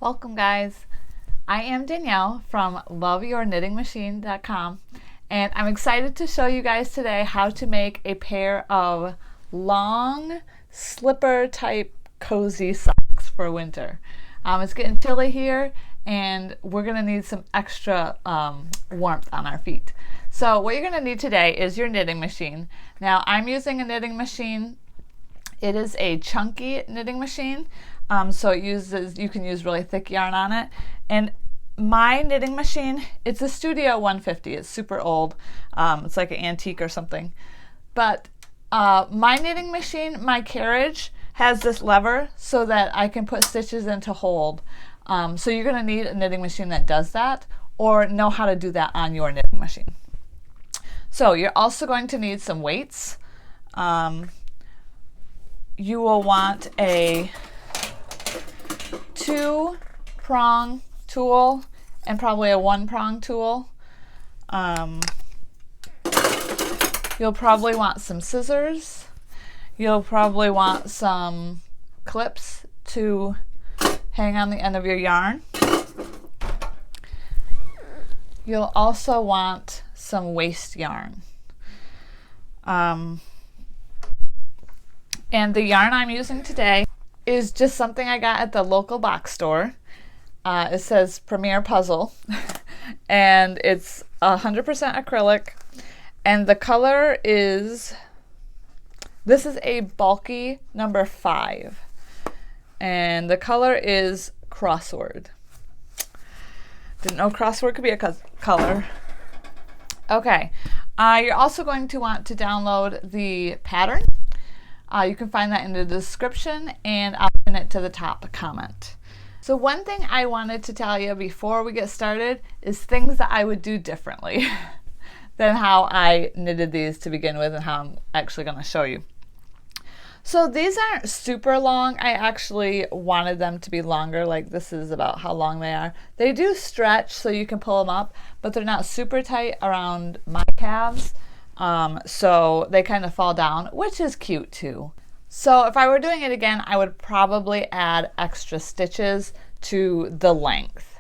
Welcome, guys. I am Danielle from loveyourknittingmachine.com, and I'm excited to show you guys today how to make a pair of long slipper type cozy socks for winter. It's getting chilly here and we're going to need some extra warmth on our feet. So what you're going to need today is your knitting machine. Now I'm using a knitting machine. It is a chunky knitting machine, so you can use really thick yarn on it. And my knitting machine, it's a Studio 150. It's super old. It's like an antique or something. But my knitting machine, my carriage, has this lever so that I can put stitches in to hold. So you're going to need a knitting machine that does that, or know how to do that on your knitting machine. So you're also going to need some weights. You will want a 2-prong tool and probably a 1-prong tool. You'll probably want some scissors. You'll probably want some clips to hang on the end of your yarn. You'll also want some waste yarn. And the yarn I'm using today is just something I got at the local box store. It says Premier Puzzle, and it's 100% acrylic, and the color is, this is a bulky number 5, and the color is Crossword. Didn't know Crossword could be a color. Okay, you're also going to want to download the pattern. You can find that in the description, and I'll pin it to the top comment. So one thing I wanted to tell you before we get started is things that I would do differently than how I knitted these to begin with and how I'm actually going to show you. So these aren't super long. I actually wanted them to be longer, like this is about how long they are. They do stretch so you can pull them up, but they're not super tight around my calves. So they kind of fall down, which is cute too. So if I were doing it again, I would probably add extra stitches to the length.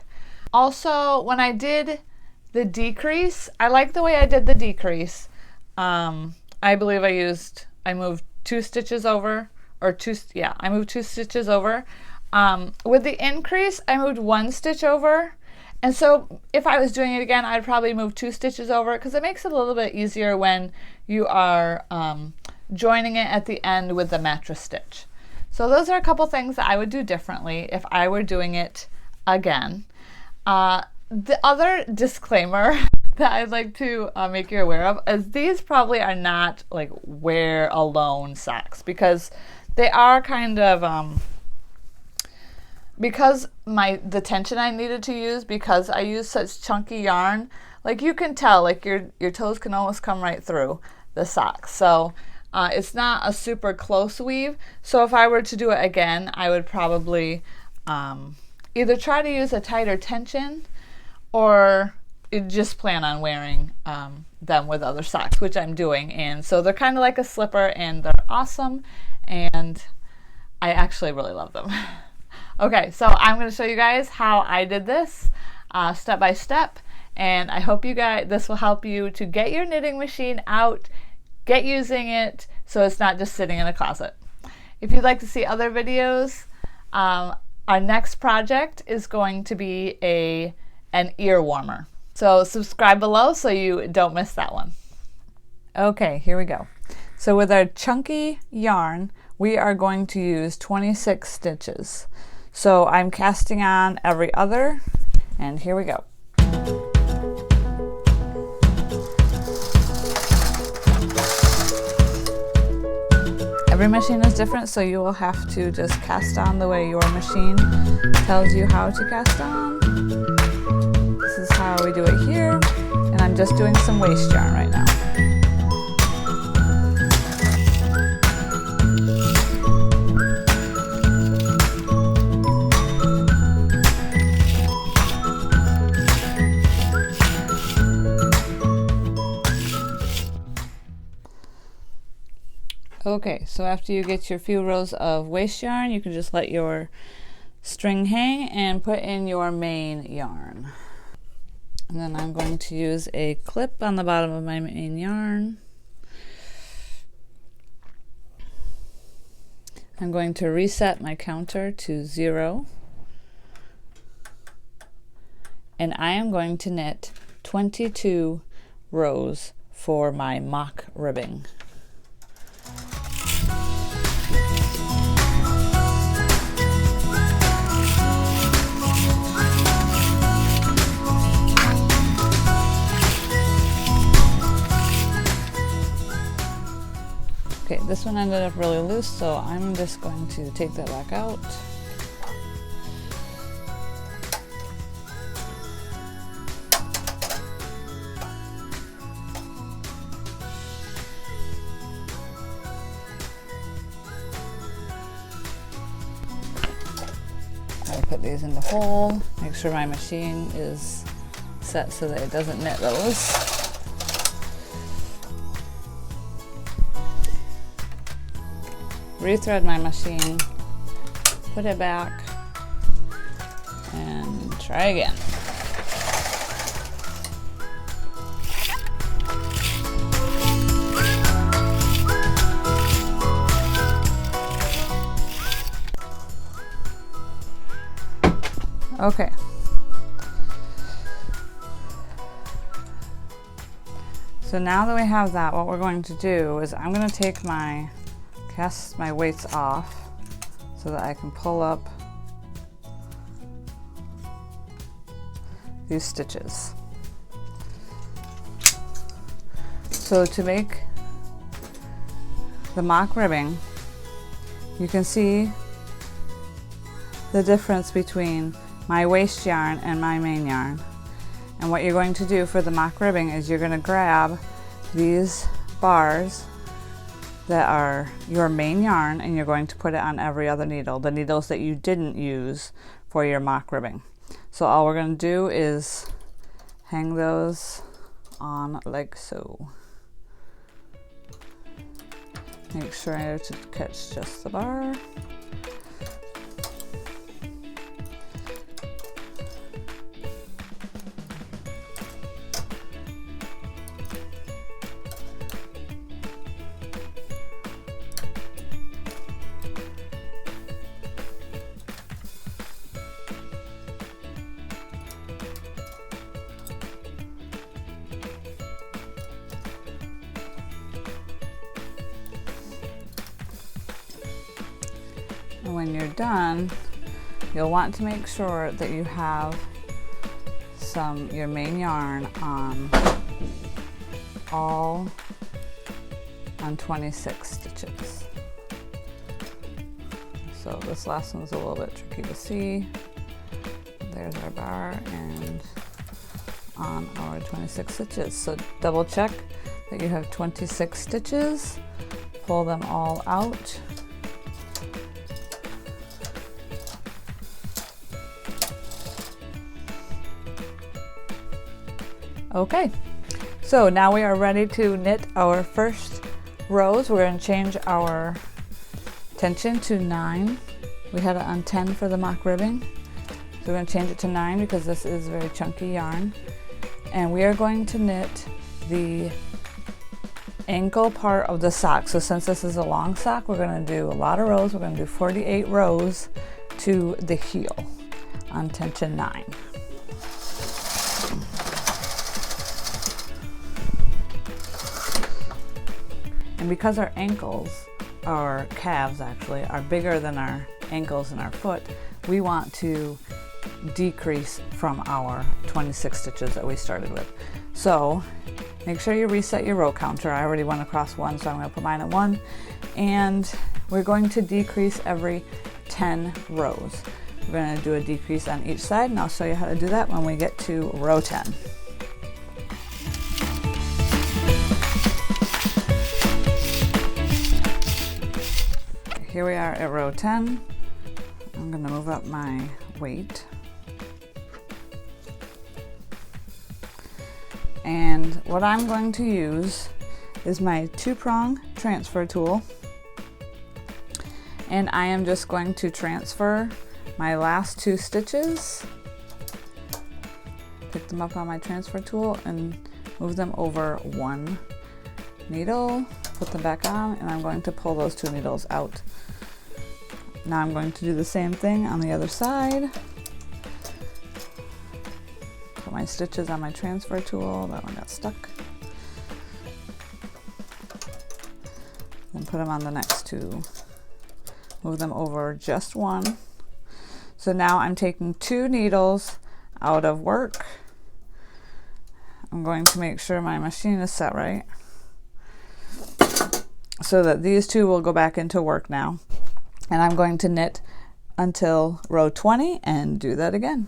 Also, when I did the decrease, I like the way I did the decrease. I believe I moved 2 stitches over, I moved 2 stitches over. With the increase, I moved 1 stitch over. And so if I was doing it again, I'd probably move 2 stitches over because it makes it a little bit easier when you are joining it at the end with the mattress stitch. So those are a couple things that I would do differently if I were doing it again. The other disclaimer that I'd like to make you aware of is these probably are not like wear alone socks, because they are kind of because the tension I needed to use, because I use such chunky yarn, like you can tell, like your toes can almost come right through the socks. So it's not a super close weave. So if I were to do it again, I would probably either try to use a tighter tension or just plan on wearing them with other socks, which I'm doing. And so they're kind of like a slipper and they're awesome. And I actually really love them. Okay, so I'm going to show you guys how I did this step by step, and I hope this will help you to get your knitting machine out, get using it, so it's not just sitting in a closet. If you'd like to see other videos, our next project is going to be an ear warmer. So subscribe below so you don't miss that one. Okay, here we go. So with our chunky yarn, we are going to use 26 stitches. So I'm casting on every other, and here we go. Every machine is different, so you will have to just cast on the way your machine tells you how to cast on. This is how we do it here, and I'm just doing some waste yarn right now. Okay, so after you get your few rows of waste yarn, you can just let your string hang and put in your main yarn. And then I'm going to use a clip on the bottom of my main yarn. I'm going to reset my counter to 0. And I am going to knit 22 rows for my mock ribbing. Okay, this one ended up really loose, so I'm just going to take that back out. I put these in the hole, make sure my machine is set so that it doesn't knit those. Rethread my machine, put it back, and try again. Okay. So now that we have that, what we're going to do is I'm going to take cast my weights off so that I can pull up these stitches. So to make the mock ribbing, you can see the difference between my waste yarn and my main yarn. And what you're going to do for the mock ribbing is you're going to grab these bars that are your main yarn and you're going to put it on every other needle, the needles that you didn't use for your mock ribbing. So all we're going to do is hang those on like so. Make sure to catch just the bar. And when you're done, you'll want to make sure that you have your main yarn on 26 stitches. So this last one's a little bit tricky to see. There's our bar and on our 26 stitches. So double check that you have 26 stitches, pull them all out. Okay, so now we are ready to knit our first rows. We're going to change our tension to 9. We had it on 10 for the mock ribbing. So we're going to change it to 9 because this is very chunky yarn. And we are going to knit the ankle part of the sock. So since this is a long sock, we're going to do a lot of rows. We're going to do 48 rows to the heel on tension 9. And because our ankles, our calves actually, are bigger than our ankles and our foot, we want to decrease from our 26 stitches that we started with. So make sure you reset your row counter. I already went across 1, so I'm going to put mine at 1. And we're going to decrease every 10 rows. We're going to do a decrease on each side, and I'll show you how to do that when we get to row 10. Here we are at row 10. I'm going to move up my weight. And what I'm going to use is my 2-prong transfer tool. And I am just going to transfer my last 2 stitches, pick them up on my transfer tool and move them over 1 needle, put them back on, and I'm going to pull those 2 needles out. Now I'm going to do the same thing on the other side. Put my stitches on my transfer tool, that one got stuck. Then put them on the next 2. Move them over just 1. So now I'm taking 2 needles out of work. I'm going to make sure my machine is set right so that these 2 will go back into work now. And I'm going to knit until row 20 and do that again.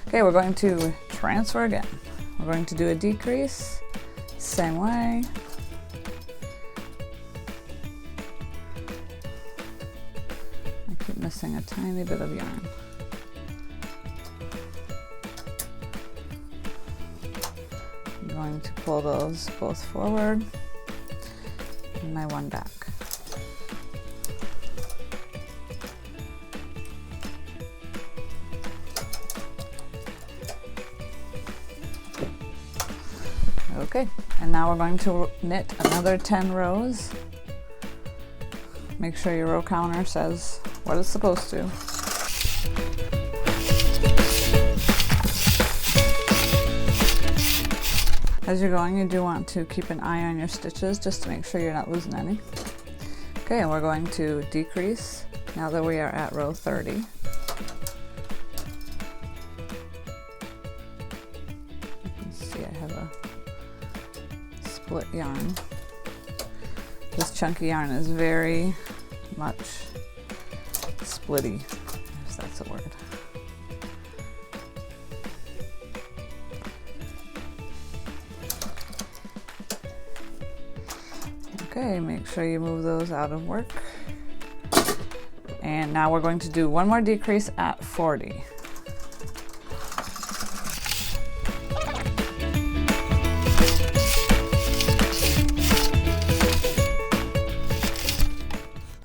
Okay, we're going to transfer again. We're going to do a decrease, same way. I keep missing a tiny bit of yarn. I'm going to pull those both forward and my one back. Okay, and now we're going to knit another 10 rows. Make sure your row counter says what it's supposed to. As you're going, you do want to keep an eye on your stitches just to make sure you're not losing any. Okay, and we're going to decrease now that we are at row 30. You can see I have a split yarn. This chunky yarn is very much splitty, if that's a word. Okay, make sure you move those out of work. And now we're going to do one more decrease at 40.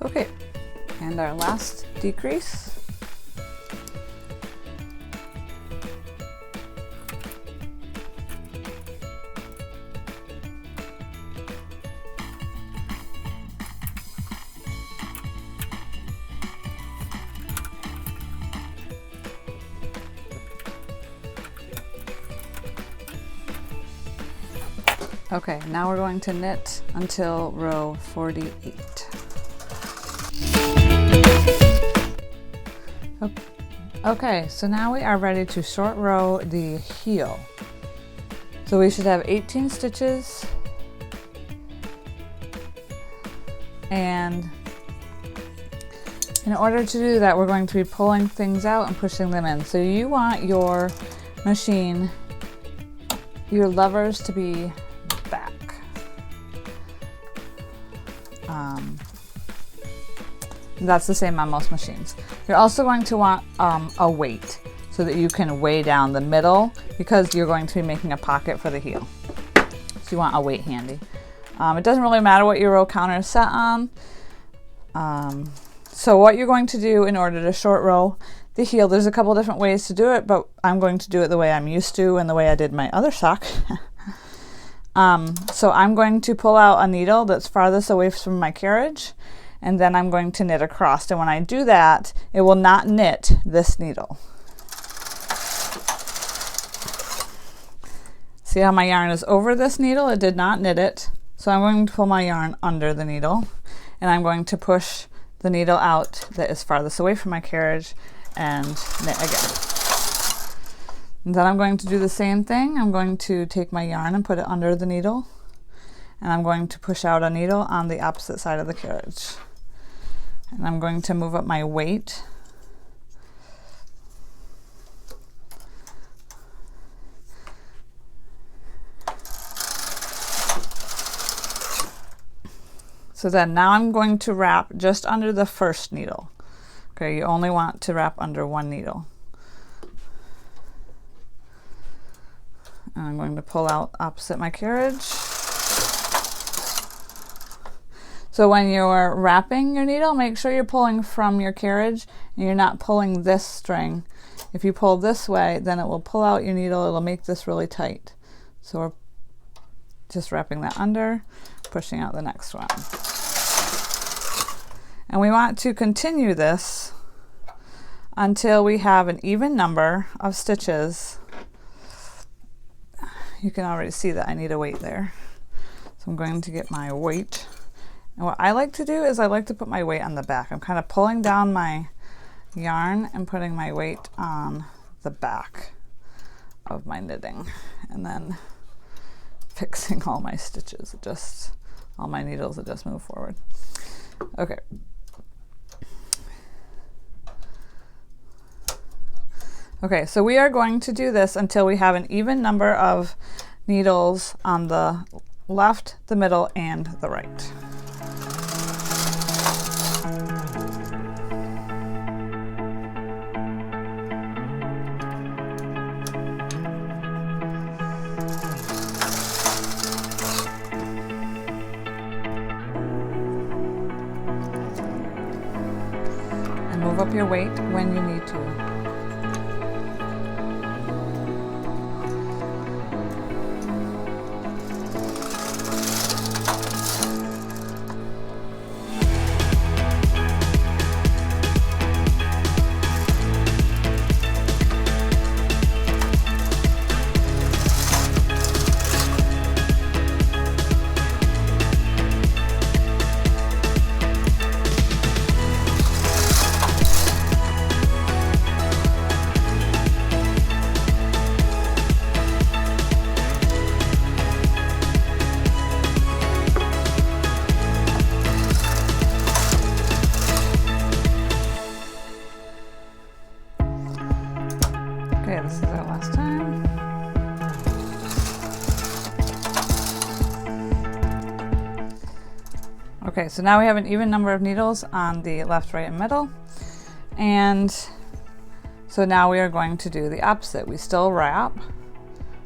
Okay, and our last decrease. Okay, now we're going to knit until row 48. Okay, so now we are ready to short row the heel. So we should have 18 stitches, and in order to do that, we're going to be pulling things out and pushing them in. So you want your machine, your levers to be back. That's the same on most machines. You're also going to want a weight so that you can weigh down the middle, because you're going to be making a pocket for the heel. So you want a weight handy. It doesn't really matter what your row counter is set on. So what you're going to do in order to short row the heel, there's a couple different ways to do it, but I'm going to do it the way I'm used to and the way I did my other sock. So I'm going to pull out a needle that's farthest away from my carriage, and then I'm going to knit across. And when I do that, it will not knit this needle. See how my yarn is over this needle? It did not knit it. So I'm going to pull my yarn under the needle, and I'm going to push the needle out that is farthest away from my carriage and knit again. And then I'm going to do the same thing. I'm going to take my yarn and put it under the needle, and I'm going to push out a needle on the opposite side of the carriage. And I'm going to move up my weight. So then now I'm going to wrap just under the first needle. Okay, you only want to wrap under one needle. And I'm going to pull out opposite my carriage. So when you're wrapping your needle, make sure you're pulling from your carriage and you're not pulling this string. If you pull this way, then it will pull out your needle. It'll make this really tight. So we're just wrapping that under, pushing out the next one. And we want to continue this until we have an even number of stitches. You can already see that I need a weight there. So I'm going to get my weight. And what I like to do is I like to put my weight on the back. I'm kind of pulling down my yarn and putting my weight on the back of my knitting. And then fixing all my stitches, all my needles that just move forward. Okay. Okay, so we are going to do this until we have an even number of needles on the left, the middle, and the right. And move up your weight when you need to. Okay, this is our last time. Okay, so now we have an even number of needles on the left, right, and middle. And so now we are going to do the opposite. We still wrap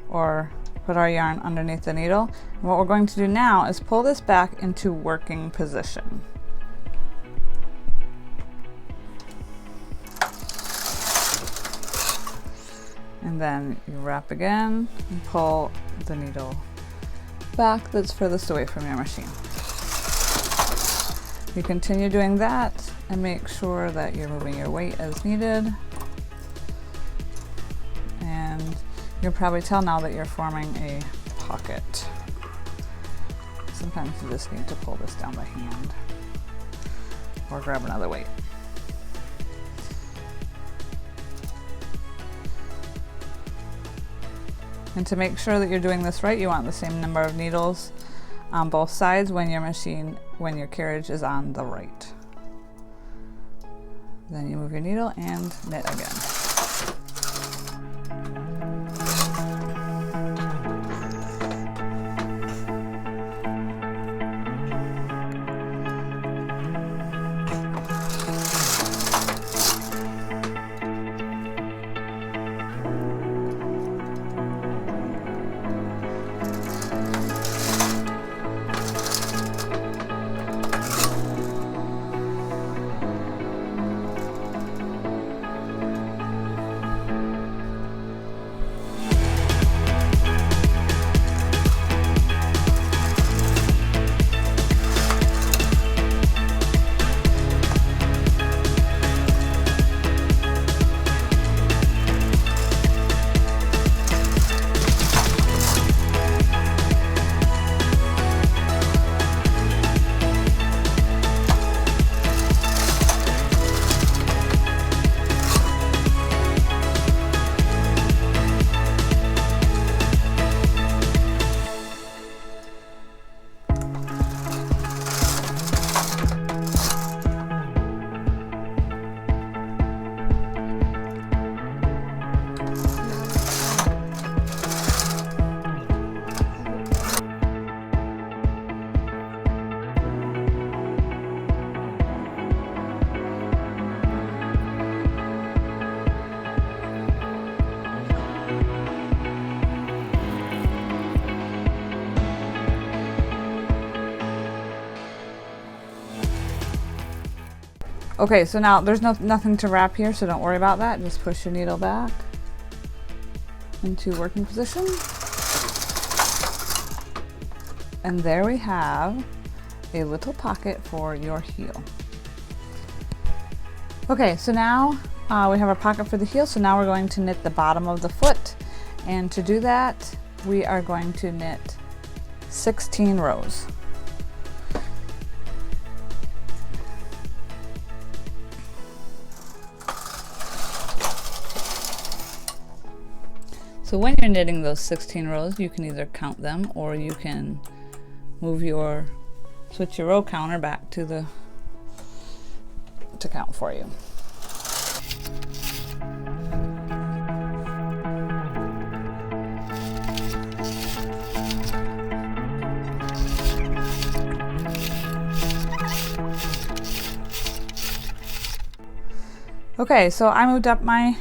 or put our yarn underneath the needle. And what we're going to do now is pull this back into working position. And then you wrap again and pull the needle back that's furthest away from your machine. You continue doing that and make sure that you're moving your weight as needed. And you can probably tell now that you're forming a pocket. Sometimes you just need to pull this down by hand or grab another weight. And to make sure that you're doing this right, you want the same number of needles on both sides when your carriage is on the right. Then you move your needle and knit again. Okay, so now there's nothing to wrap here, so don't worry about that. Just push your needle back into working position. And there we have a little pocket for your heel. Okay, so now we have our pocket for the heel, so now we're going to knit the bottom of the foot. And to do that, we are going to knit 16 rows. So when you're knitting those 16 rows, you can either count them or you can switch your row counter back to count for you. Okay, so I moved up my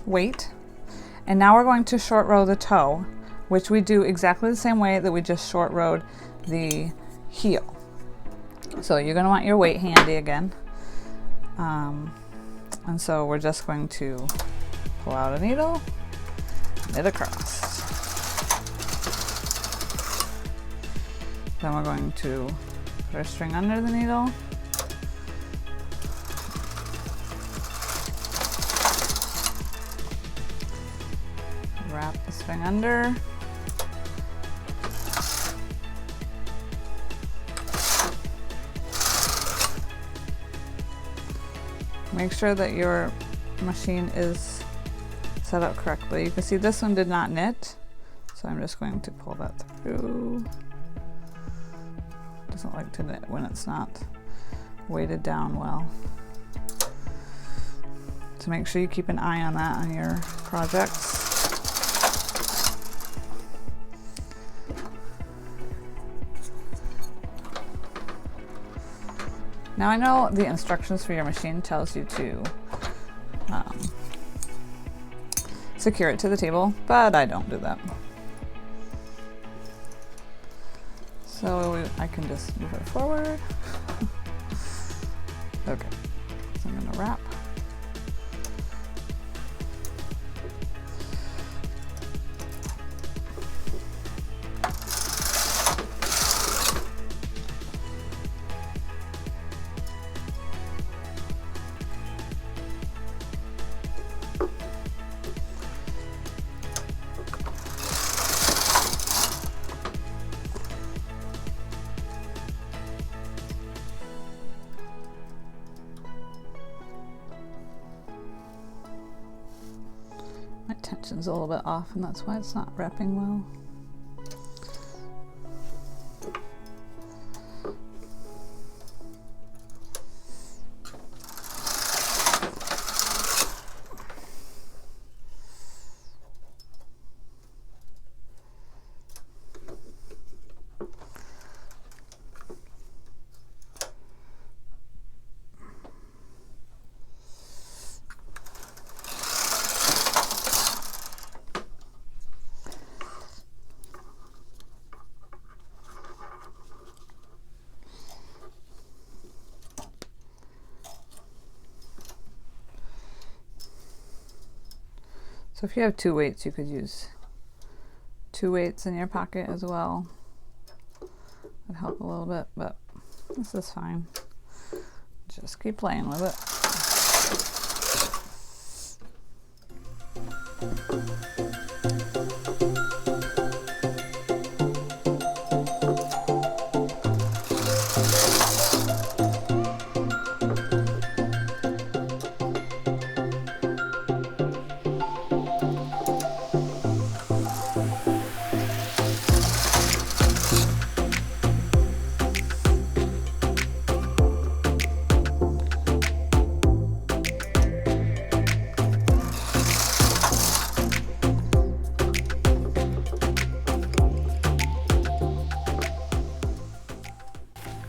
weight, and now we're going to short row the toe, which we do exactly the same way that we just short rowed the heel. So you're going to want your weight handy again. And so we're just going to pull out a needle, knit across. Then we're going to put our string under the needle. Wrap the string under. Make sure that your machine is set up correctly. You can see this one did not knit, so I'm just going to pull that through. It doesn't like to knit when it's not weighted down well. So make sure you keep an eye on that on your projects. Now I know the instructions for your machine tells you to secure it to the table, but I don't do that. So I can just move it forward. Okay, so I'm gonna wrap. My tension's a little bit off, and that's why it's not wrapping well. So if you have 2 weights, you could use 2 weights in your pocket as well. Would help a little bit, but this is fine. Just keep playing with it.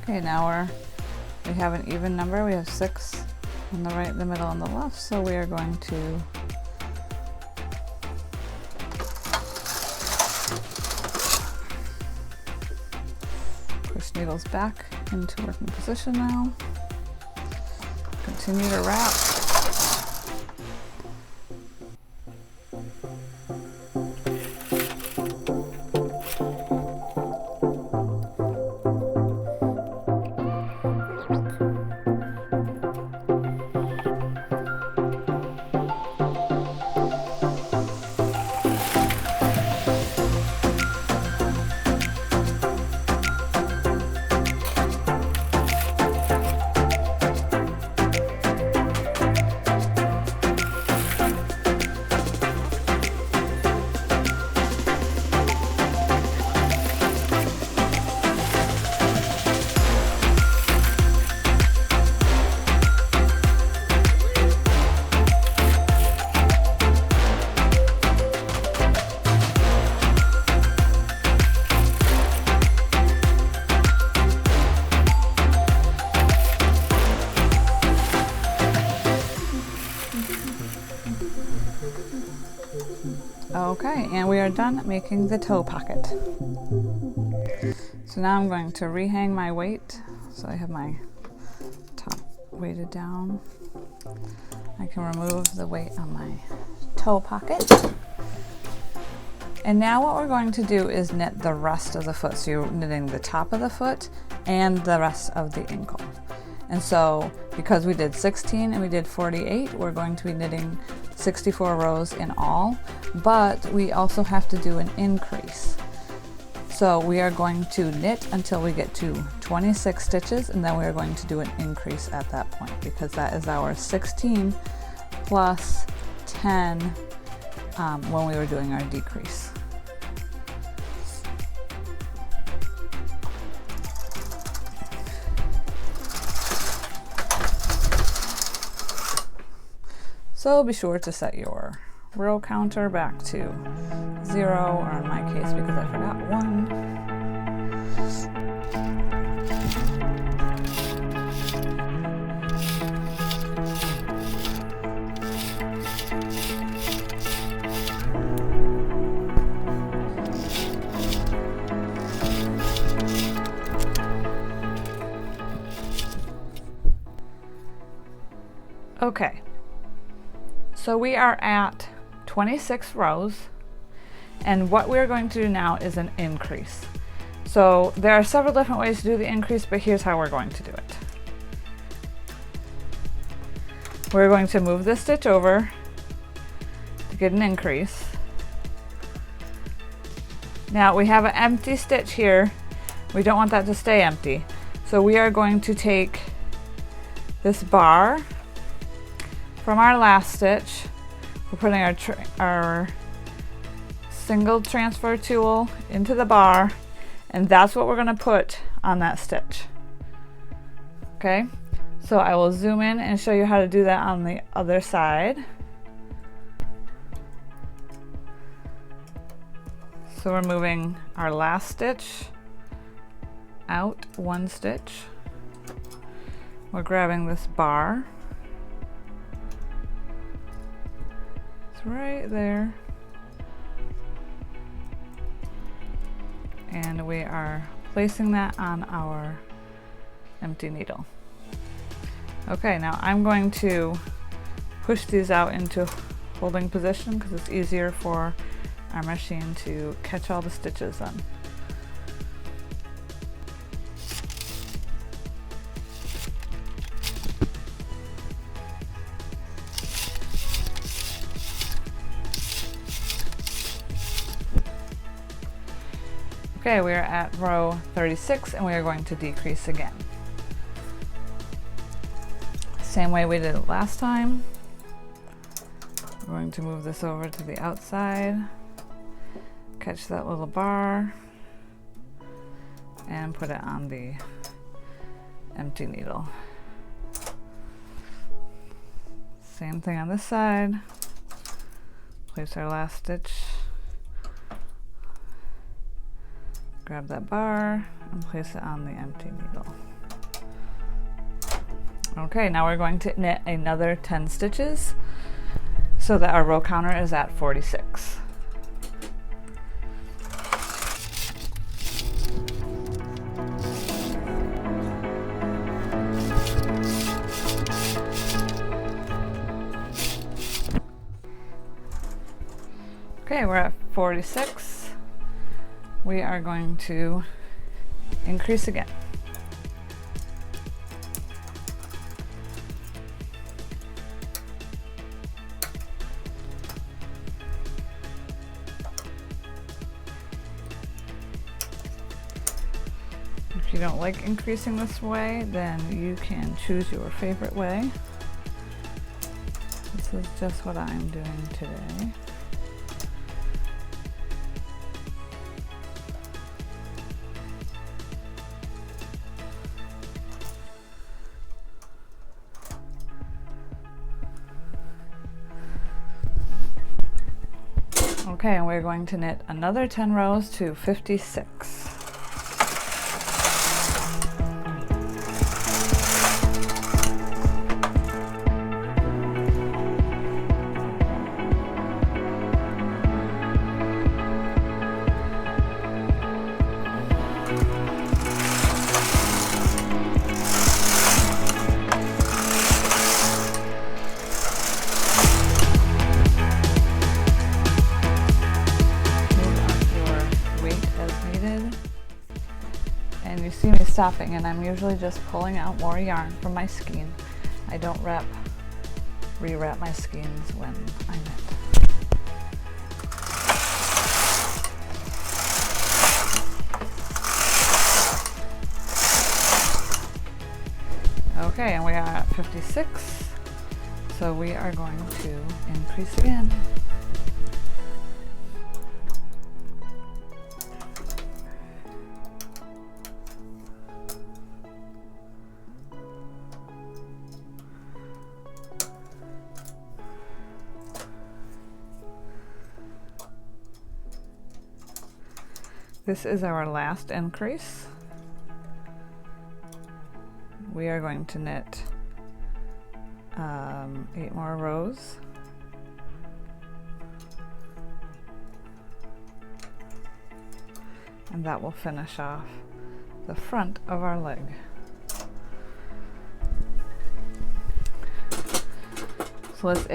Okay, now we have an even number. We have 6 on the right, the middle, and the left. So we are going to push needles back into working position now. continue to wrap. Okay, and we are done making the toe pocket. So now I'm going to rehang my weight. So I have my top weighted down. I can remove the weight on my toe pocket. And now what we're going to do is knit the rest of the foot. So you're knitting the top of the foot and the rest of the ankle. And so because we did 16 and we did 48, we're going to be knitting 64 rows in all, but we also have to do an increase. So we are going to knit until we get to 26 stitches, and then we are going to do an increase at that point, because that is our 16 plus 10 when we were doing our decrease. So be sure to set your row counter back to 0, or in my case, because I forgot 1. Okay. So we are at 26 rows, and what we're going to do now is an increase. So there are several different ways to do the increase, but here's how we're going to do it. We're going to move this stitch over to get an increase. Now we have an empty stitch here. We don't want that to stay empty. So we are going to take this bar from our last stitch. We're putting our single transfer tool into the bar, and that's what we're going to put on that stitch. Okay, so I will zoom in and show you how to do that on the other side. So we're moving our last stitch out 1 stitch. We're grabbing this bar. Right there, and we are placing that on our empty needle. Okay, now I'm going to push these out into holding position because it's easier for our machine to catch all the stitches on. Okay, we are at row 36, and we are going to decrease again. Same way we did it last time. We're going to move this over to the outside, catch that little bar, and put it on the empty needle. Same thing on this side. Place our last stitch. Grab that bar and place it on the empty needle. Okay, now we're going to knit another 10 stitches so that our row counter is at 46. Okay, we're at 46. We are going to increase again. If you don't like increasing this way, then you can choose your favorite way. This is just what I'm doing today. Okay, and we're going to knit another 10 rows to 56. And you see me stopping, and I'm usually just pulling out more yarn from my skein. I don't re-wrap my skeins when I knit. Okay, and we are at 56, so we are going to increase again. This is our last increase. We are going to knit 8 more rows. And that will finish off the front of our leg. So let's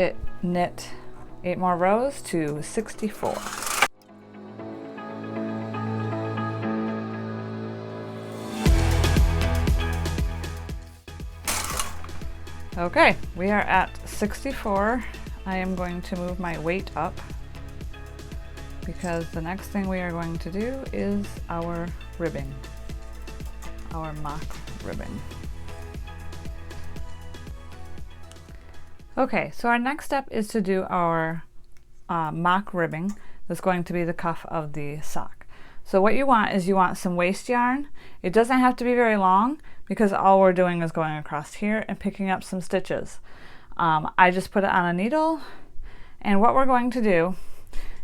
knit 8 more rows to 64. Okay, we are at 64. I am going to move my weight up because the next thing we are going to do is our ribbing, our mock ribbing. Okay, so our next step is to do our mock ribbing. That's going to be the cuff of the sock. So what you want is you want some waste yarn. It doesn't have to be very long because all we're doing is going across here and picking up some stitches. I just put it on a needle, and what we're going to do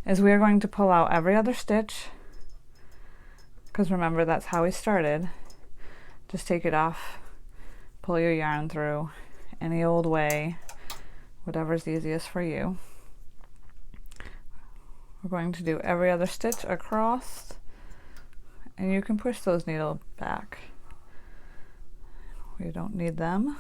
is we are going to pull out every other stitch, because remember, that's how we started. Just take it off, pull your yarn through any old way, whatever's easiest for you. We're going to do every other stitch across, and you can push those needles back. We don't need them.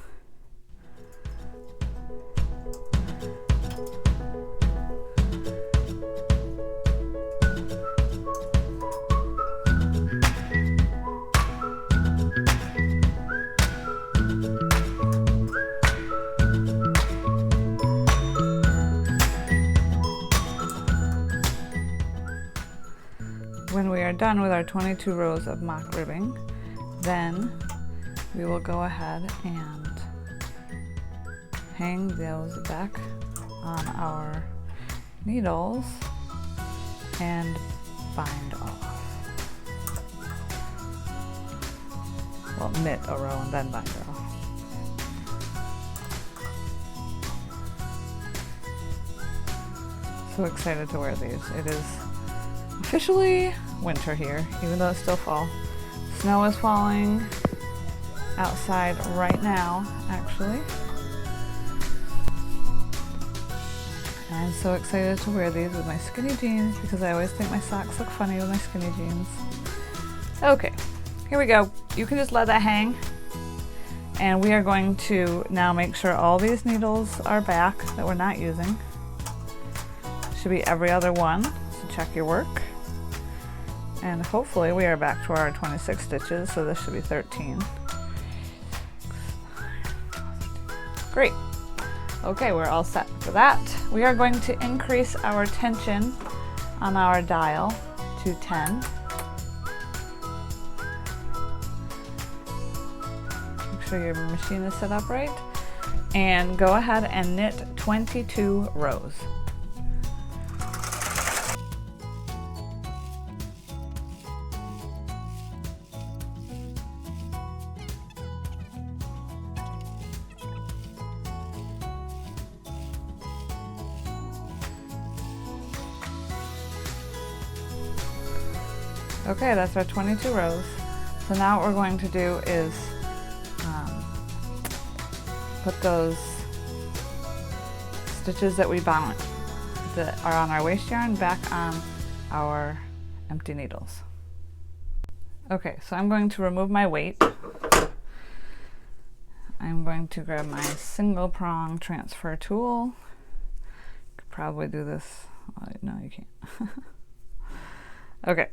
When we are done with our 22 rows of mock ribbing, then we will go ahead and hang those back on our needles and bind off. Well, knit a row and then bind her off. So excited to wear these. It is officially winter here, even though it's still fall. Snow is falling outside right now, actually. And I'm so excited to wear these with my skinny jeans because I always think my socks look funny with my skinny jeans. Okay, here we go. You can just let that hang. And we are going to now make sure all these needles are back that we're not using. Should be every other one. check your work. And hopefully we are back to our 26 stitches, so this should be 13. Great. Okay, we're all set for that. We are going to increase our tension on our dial to 10. Make sure your machine is set up right. And go ahead and knit 22 rows. Okay, that's our 22 rows. So now what we're going to do is put those stitches that we bound that are on our waste yarn back on our empty needles. Okay, so I'm going to remove my weight. I'm going to grab my single prong transfer tool. Could probably do this. No, you can't. Okay.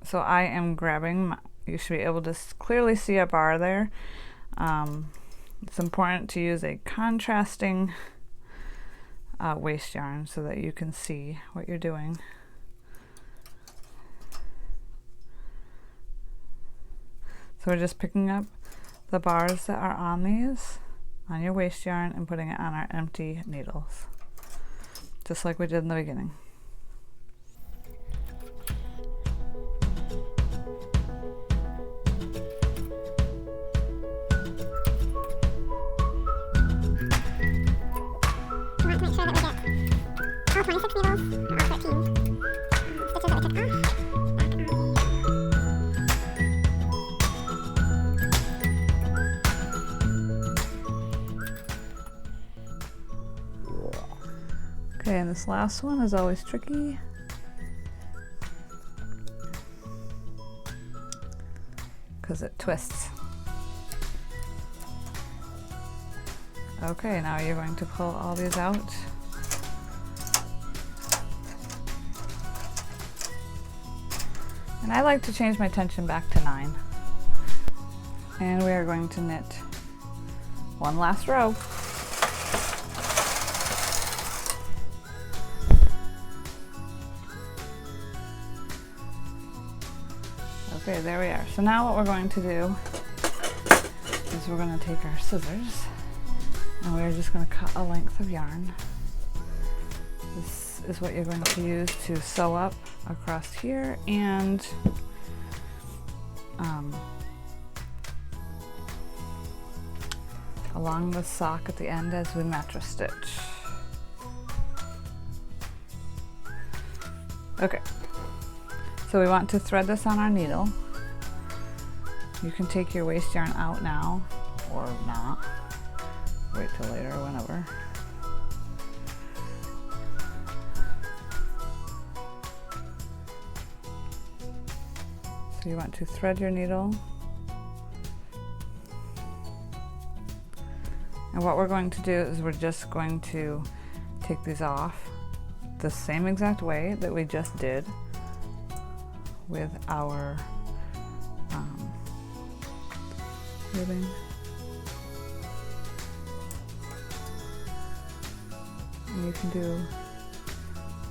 So I am grabbing, you should be able to clearly see a bar there. It's important to use a contrasting waste yarn so that you can see what you're doing. So we're just picking up the bars that are on these, on your waste yarn, and putting it on our empty needles, just like we did in the beginning. All 26 needles, all 13 stitches that we took off. Okay, and this last one is always tricky. Because it twists. Okay, now you're going to pull all these out. And I like to change my tension back to 9. And we are going to knit one last row. Okay, there we are. So now what we're going to do is we're going to take our scissors and we're just going to cut a length of yarn. This is what you're going to use to sew up across here and along the sock at the end as we mattress stitch. Okay, so we want to thread this on our needle. You can take your waste yarn out now or not. Wait till later or whenever. So you want to thread your needle. And what we're going to do is we're just going to take these off the same exact way that we just did with our ribbing. And you can do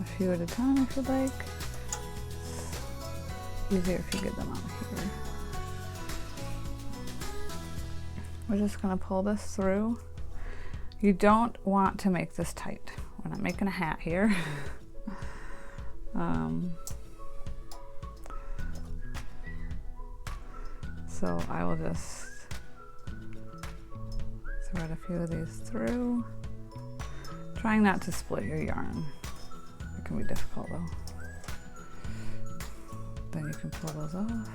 a few at a time if you'd like. It's easier if you get them out here. We're just going to pull this through. You don't want to make this tight. We're not making a hat here. So I will just thread a few of these through. Trying not to split your yarn. It can be difficult though. Then you can pull those off.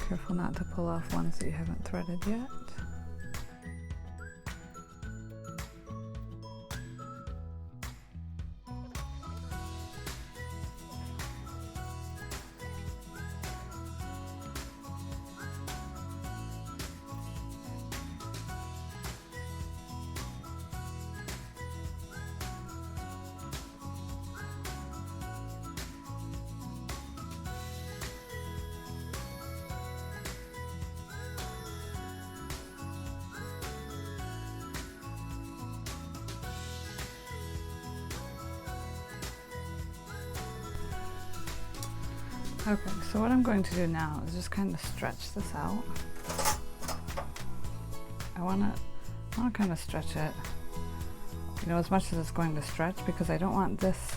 Careful not to pull off ones that you haven't threaded yet. Okay, so what I'm going to do now is just kind of stretch this out. I want to kind of stretch it, you know, as much as it's going to stretch, because I don't want this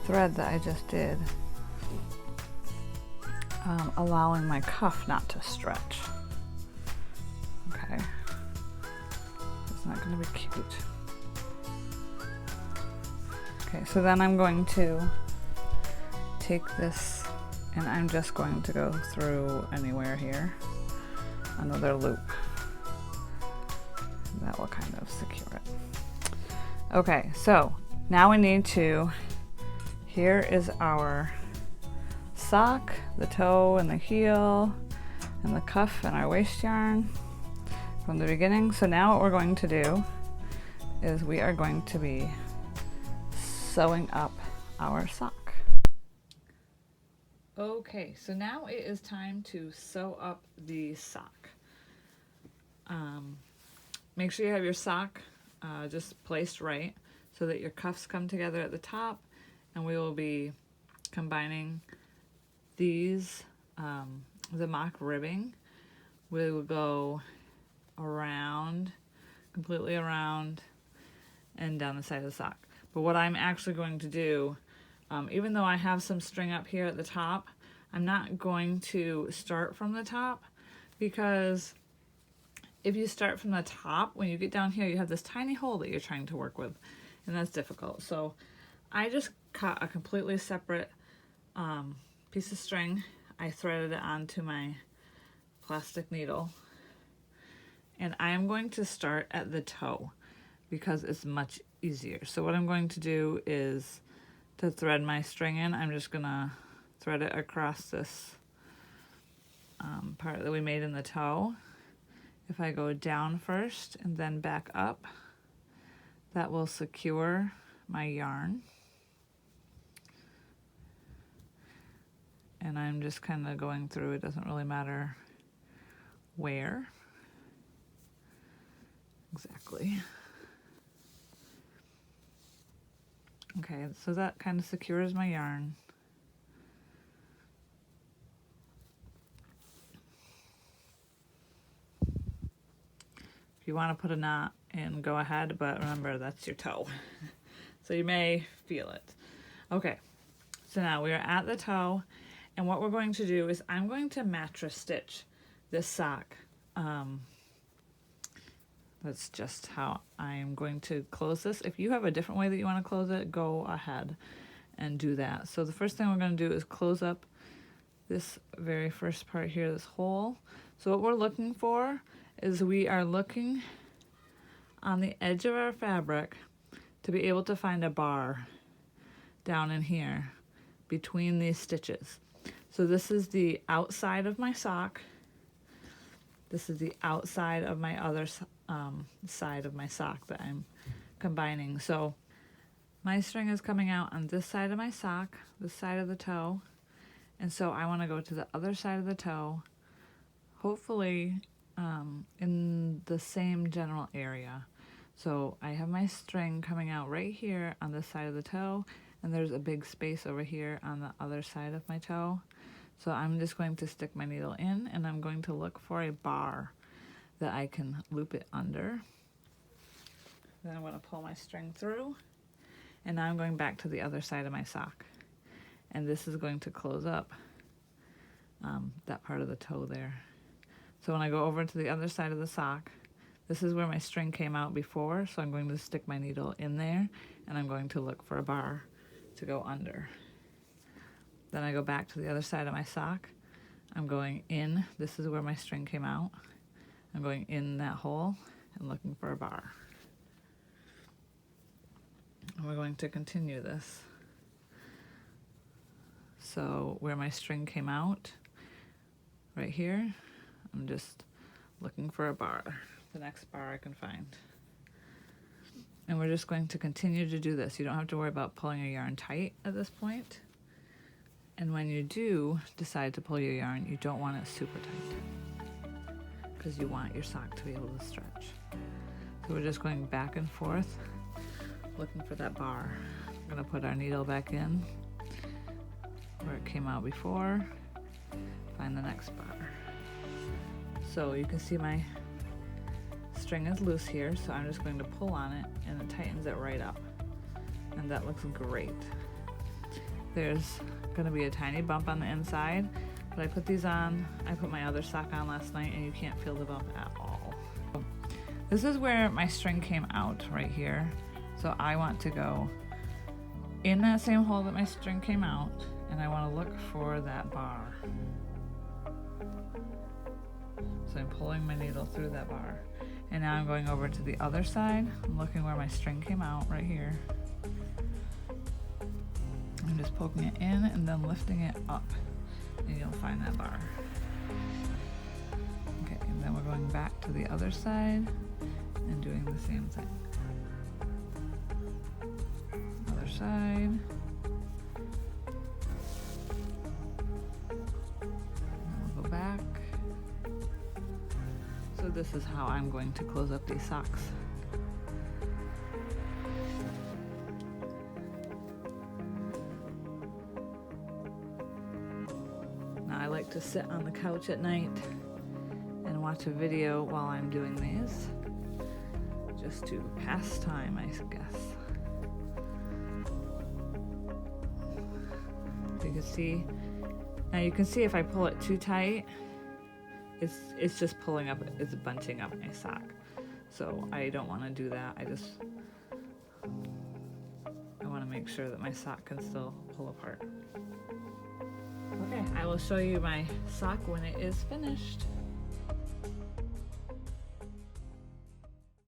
thread that I just did allowing my cuff not to stretch. Okay, it's not going to be cute. Okay, so then I'm going to take this and I'm just going to go through anywhere here, another loop. That will kind of secure it. Okay, so now we need to, here is our sock, the toe and the heel, and the cuff and our waist yarn from the beginning. So now what we're going to do is we are going to be sewing up our sock. Okay, so now it is time to sew up the sock. Make sure you have your sock just placed right so that your cuffs come together at the top, and we will be combining these, the mock ribbing. We will go around, completely around, and down the side of the sock. But what I'm actually going to do, even though I have some string up here at the top, I'm not going to start from the top, because if you start from the top, when you get down here, you have this tiny hole that you're trying to work with, and that's difficult. So I just cut a completely separate piece of string. I threaded it onto my plastic needle, and I am going to start at the toe because it's much easier. So what I'm going to do is to thread my string in, I'm just gonna thread it across this part that we made in the toe. If I go down first and then back up, that will secure my yarn. And I'm just kind of going through, it doesn't really matter where exactly. Okay, so that kind of secures my yarn. If you want to put a knot in, go ahead, but remember that's your toe. So you may feel it. Okay, so now we are at the toe, and what we're going to do is I'm going to mattress stitch this sock. That's just how I'm going to close this. If you have a different way that you want to close it, go ahead and do that. So the first thing we're going to do is close up this very first part here, this hole. So what we're looking for is we are looking on the edge of our fabric to be able to find a bar down in here between these stitches. So this is the outside of my sock. This is the outside of my other side of my sock that I'm combining. So my string is coming out on this side of my sock, this side of the toe, and so I want to go to the other side of the toe, hopefully in the same general area. So I have my string coming out right here on this side of the toe, and there's a big space over here on the other side of my toe. So I'm just going to stick my needle in, and I'm going to look for a bar that I can loop it under. Then I'm going to pull my string through, and now I'm going back to the other side of my sock. And this is going to close up that part of the toe there. So when I go over to the other side of the sock, this is where my string came out before, so I'm going to stick my needle in there, and I'm going to look for a bar to go under. Then I go back to the other side of my sock. I'm going in, this is where my string came out. I'm going in that hole and looking for a bar. And we're going to continue this. So where my string came out, right here, I'm just looking for a bar, the next bar I can find. And we're just going to continue to do this. You don't have to worry about pulling your yarn tight at this point. And when you do decide to pull your yarn, you don't want it super tight, because you want your sock to be able to stretch. So we're just going back and forth, looking for that bar. We're going to put our needle back in, where it came out before, find the next bar. So you can see my string is loose here, so I'm just going to pull on it and it tightens it right up. And that looks great. There's gonna be a tiny bump on the inside, but I put these on, I put my other sock on last night and you can't feel the bump at all. This is where my string came out, right here. So I want to go in that same hole that my string came out, and I want to look for that bar. So I'm pulling my needle through that bar. And now I'm going over to the other side. I'm looking where my string came out, right here. I'm just poking it in and then lifting it up, and you'll find that bar. Okay, and then we're going back to the other side and doing the same thing. Other side. And we'll go back. So this is how I'm going to close up these socks. Now I like to sit on the couch at night and watch a video while I'm doing these, just to pass time, I guess. So you can see, now you can see if I pull it too tight, it's just pulling up, it's bunching up my sock. So I don't want to do that. I want to make sure that my sock can still pull apart. Okay, I will show you my sock when it is finished.